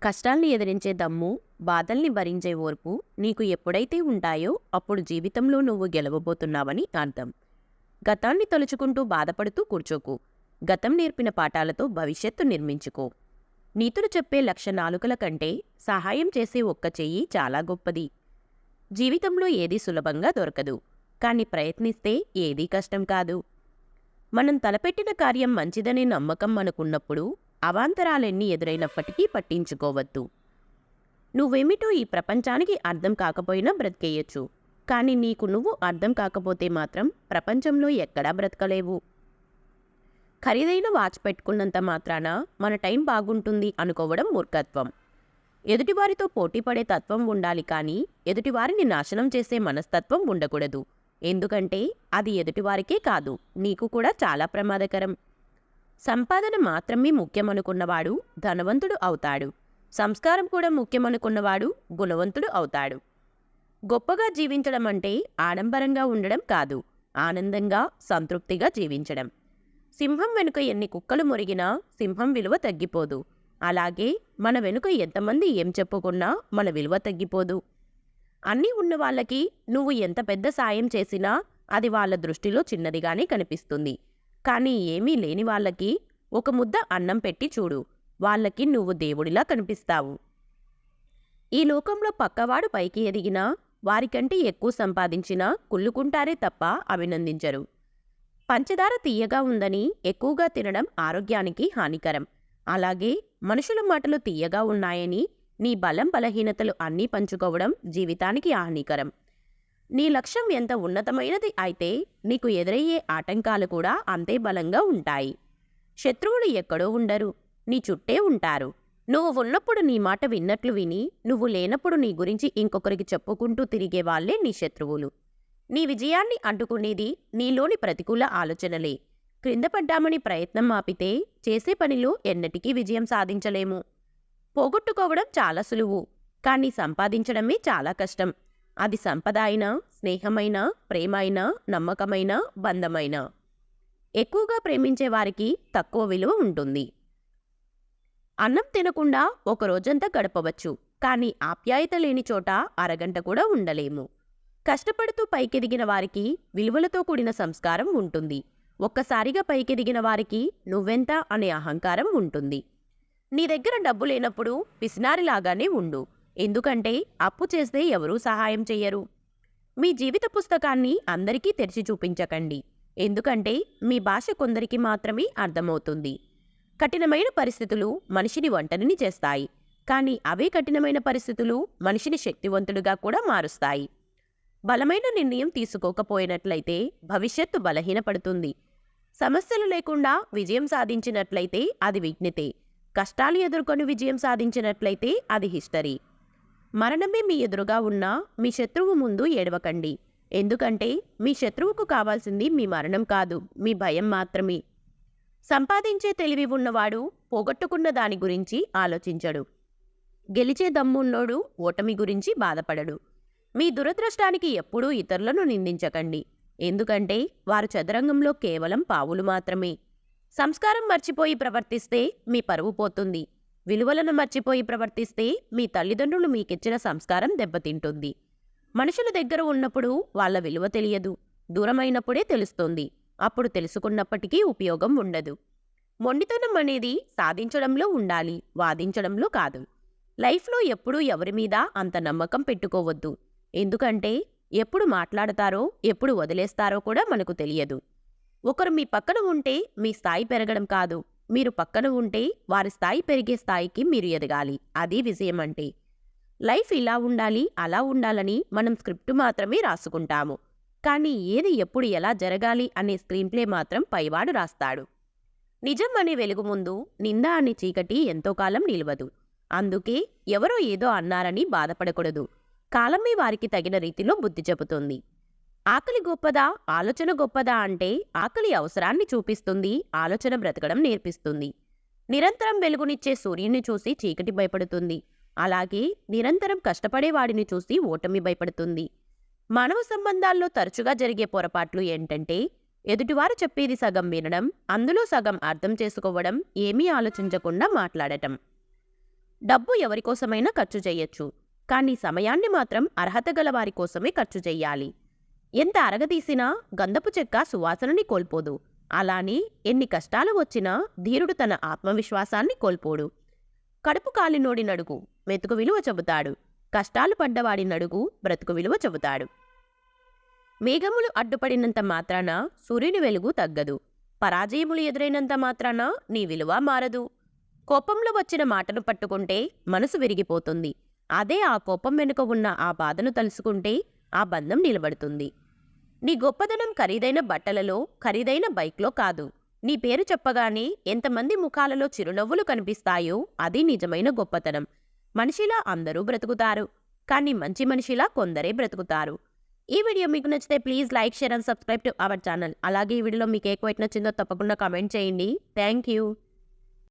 కష్టాల్ని ఎదిరించే దమ్ము, బాధల్ని భరించే ఓర్పు నీకు ఎప్పుడైతే ఉంటాయో అప్పుడు జీవితంలో నువ్వు గెలవబోతున్నావని అర్థం. గతాన్ని తలుచుకుంటూ బాధపడుతూ కూర్చోకు. గతం నేర్పిన పాఠాలతో భవిష్యత్తు నిర్మించుకో. నీతులు చెప్పే లక్ష నాలుకల కంటే సహాయం చేసే ఒక్క చెయ్యి చాలా గొప్పది. జీవితంలో ఏదీ సులభంగా దొరకదు. కానీ ప్రయత్నిస్తే ఏదీ కష్టం కాదు. మనం తలపెట్టిన కార్యం మంచిదనే నమ్మకం మనకున్నప్పుడు అవాంతరాలెన్ని ఎదురైనప్పటికీ పట్టించుకోవద్దు. నువ్వేమిటో ఈ ప్రపంచానికి అర్థం కాకపోయినా బ్రతికేయొచ్చు. కానీ నీకు నువ్వు అర్థం కాకపోతే మాత్రం ప్రపంచంలో ఎక్కడా బ్రతకలేవు. ఖరీదైన వాచ్ పెట్టుకున్నంత మాత్రాన మన టైం బాగుంటుంది అనుకోవడం మూర్ఖత్వం. ఎదుటివారితో పోటీపడే తత్వం ఉండాలి, కానీ ఎదుటివారిని నాశనం చేసే మనస్తత్వం ఉండకూడదు. ఎందుకంటే అది ఎదుటివారికే కాదు, నీకు కూడా చాలా ప్రమాదకరం. సంపాదన మాత్రమే ముఖ్యమనుకున్నవాడు ధనవంతుడు అవుతాడు. సంస్కారం కూడా ముఖ్యమనుకున్నవాడు గుణవంతుడు అవుతాడు. గొప్పగా జీవించడం అంటే ఆడంబరంగా ఉండడం కాదు, ఆనందంగా సంతృప్తిగా జీవించడం. సింహం వెనుక ఎన్ని కుక్కలు మురిగినా సింహం విలువ తగ్గిపోదు. అలాగే మన వెనుక ఎంతమంది ఏం చెప్పుకున్నా మన విలువ తగ్గిపోదు. అన్నీ ఉన్న వాళ్ళకి నువ్వు ఎంత పెద్ద సాయం చేసినా అది వాళ్ళ దృష్టిలో చిన్నదిగానే కనిపిస్తుంది. కానీ ఏమీ లేని వాళ్ళకి ఒక ముద్ద అన్నం పెట్టి చూడు, వాళ్ళకి నువ్వు దేవుడిలా కనిపిస్తావు. ఈ లోకంలో పక్కవాడు పైకి ఎదిగినా, వారికంటే ఎక్కువ సంపాదించినా కుళ్ళుకుంటారే తప్ప అభినందించరు. పంచదార తీయగా ఉందని ఎక్కువగా తినడం ఆరోగ్యానికి హానికరం. అలాగే మనుషుల మాటలు తీయగా ఉన్నాయని నీ బలం బలహీనతలు అన్నీ పంచుకోవడం జీవితానికి హానికరం. నీ లక్ష్యం ఎంత ఉన్నతమైనది అయితే నీకు ఎదురయ్యే ఆటంకాలు కూడా అంతే బలంగా ఉంటాయి. శత్రువులు ఎక్కడో ఉండరు, నీ చుట్టే ఉంటారు. నువ్వు ఉన్నప్పుడు నీ మాట విన్నట్లు విని, నువ్వు లేనప్పుడు నీ గురించి ఇంకొకరికి చెప్పుకుంటూ తిరిగే వాళ్ళే నీ శత్రువులు. నీ విజయాన్ని అడ్డుకునేది నీలోని ప్రతికూల ఆలోచనలే. క్రింద పడ్డామని ప్రయత్నం ఆపితే చేసే పనిలో ఎన్నటికీ విజయం సాధించలేము. పోగొట్టుకోవడం చాలా సులువు, కానీ సంపాదించడమే చాలా కష్టం. అది సంపద అయినా, స్నేహమైనా, ప్రేమ అయినా, నమ్మకమైన, బంధమైనా. ఎక్కువగా ప్రేమించే వారికి తక్కువ విలువ ఉంటుంది. అన్నం తినకుండా ఒక రోజంతా గడపవచ్చు, కానీ ఆప్యాయత లేని చోట అరగంట కూడా ఉండలేము. కష్టపడుతూ పైకెదిగిన వారికి విలువలతో కూడిన సంస్కారం ఉంటుంది. ఒక్కసారిగా పైకెదిగిన వారికి నువ్వెంత అనే అహంకారం ఉంటుంది. నీ దగ్గర డబ్బు లేనప్పుడు పిసినారిలాగానే ఉండు. ఎందుకంటే అప్పు చేస్తే ఎవరూ సహాయం చెయ్యరు. మీ జీవిత పుస్తకాన్ని అందరికీ తెరిచి చూపించకండి. ఎందుకంటే మీ భాష కొందరికి మాత్రమే అర్థమవుతుంది. కఠినమైన పరిస్థితులు మనిషిని ఒంటరిని చేస్తాయి, కానీ అవే కఠినమైన పరిస్థితులు మనిషిని శక్తివంతుడిగా కూడా మారుస్తాయి. బలమైన నిర్ణయం తీసుకోకపోయినట్లయితే భవిష్యత్తు బలహీనపడుతుంది. సమస్యలు లేకుండా విజయం సాధించినట్లయితే అది విఘ్నతే. కష్టాలు ఎదుర్కొని విజయం సాధించినట్లయితే అది హిస్టరీ. మరణమే మీ ఎదురుగా ఉన్నా మీ శత్రువు ముందు ఏడవకండి. ఎందుకంటే మీ శత్రువుకు కావాల్సింది మీ మరణం కాదు, మీ భయం మాత్రమే. సంపాదించే తెలివి ఉన్నవాడు పోగొట్టుకున్న దాని గురించి ఆలోచించడు. గెలిచే దమ్మున్నోడు ఓటమి గురించి బాధపడడు. మీ దురదృష్టానికి ఎప్పుడూ ఇతరులను నిందించకండి. ఎందుకంటే వారు చదరంగంలో కేవలం పావులు మాత్రమే. సంస్కారం మర్చిపోయి ప్రవర్తిస్తే మీ పరువు పోతుంది. విలువలను మర్చిపోయి ప్రవర్తిస్తే మీ తల్లిదండ్రులు మీకిచ్చిన సంస్కారం దెబ్బతింటుంది. మనుషుల దగ్గర ఉన్నప్పుడు వాళ్ళ విలువ తెలియదు, దూరమైనప్పుడే తెలుస్తుంది. అప్పుడు తెలుసుకున్నప్పటికీ ఉపయోగం ఉండదు. మొండితనం అనేది సాధించడంలో ఉండాలి, వాదించడంలో కాదు. లైఫ్లో ఎప్పుడూ ఎవరి మీద అంత నమ్మకం పెట్టుకోవద్దు. ఎందుకంటే ఎప్పుడు మాట్లాడతారో, ఎప్పుడు వదిలేస్తారో కూడా మనకు తెలియదు. ఒకరు మీ పక్కన ఉంటే మీ స్థాయి పెరగడం కాదు, మీరు పక్కన ఉంటే వారి స్థాయి పెరిగే స్థాయికి మీరు ఎదగాలి. అది విజయం అంటే. లైఫ్ ఇలా ఉండాలి, అలా ఉండాలని మనం స్క్రిప్ట్ మాత్రమే రాసుకుంటాము. కానీ ఏది ఎప్పుడు ఎలా జరగాలి అనే స్క్రీన్ ప్లే మాత్రం పైవాడు రాస్తాడు. నిజం అనే వెలుగు ముందు నింద అనే చీకటి ఎంతో కాలం నిలవదు. అందుకే ఎవరో ఏదో అన్నారని బాధపడకూడదు. కాలమే వారికి తగిన రీతిలో బుద్ధి చెబుతుంది. ఆకలి గొప్పదా, ఆలోచన గొప్పదా అంటే ఆకలి అవసరాన్ని చూపిస్తుంది, ఆలోచన బ్రతకడం నేర్పిస్తుంది. నిరంతరం వెలుగునిచ్చే సూర్యుని చూసి చీకటి భయపడుతుంది. అలాగే నిరంతరం కష్టపడేవాడిని చూసి ఓటమి భయపడుతుంది. మానవ సంబంధాల్లో తరచుగా జరిగే పొరపాట్లు ఏంటంటే ఎదుటివారు చెప్పేది సగం వినడం, అందులో సగం అర్థం చేసుకోవడం, ఏమీ ఆలోచించకుండా మాట్లాడటం. డబ్బు ఎవరికోసమైనా ఖర్చు చెయ్యొచ్చు, కానీ సమయాన్ని మాత్రం అర్హత గల వారి కోసమే ఖర్చు చెయ్యాలి. ఎంత అరగదీసినా గంధపు చెక్క సువాసనని కోల్పోదు. అలానే ఎన్ని కష్టాలు వచ్చినా ధీరుడు తన ఆత్మవిశ్వాసాన్ని కోల్పోడు. కడుపు కాలినోడి నడుగు మెతుకు విలువ చెబుతాడు. కష్టాలు పడ్డవాడి నడుగు బ్రతుకు విలువ చెబుతాడు. మేఘములు అడ్డుపడినంత మాత్రాన సూర్యుని వెలుగు తగ్గదు. పరాజయములు ఎదురైనంత మాత్రాన నీ విలువ మారదు. కోపంలో వచ్చిన మాటను పట్టుకుంటే మనసు విరిగిపోతుంది. అదే ఆ కోపం వెనుక ఉన్న ఆ బాధను తలుసుకుంటే ఆ బంధం నిలబడుతుంది. నీ గొప్పదనం ఖరీదైన బట్టలలో, ఖరీదైన బైక్లో కాదు. నీ పేరు చెప్పగానే ఎంతమంది ముఖాలలో చిరునవ్వులు కనిపిస్తాయో అది నిజమైన గొప్పతనం. మనిషిలా అందరూ బ్రతుకుతారు, కానీ మంచి మనిషిలా కొందరే బ్రతుకుతారు. ఈ వీడియో మీకు నచ్చితే please like, share and subscribe to our channel. అలాగే ఈ వీడియోలో మీకు ఏ క్వైట్ నచ్చిందో తప్పకుండా కామెంట్ చేయండి. Thank you.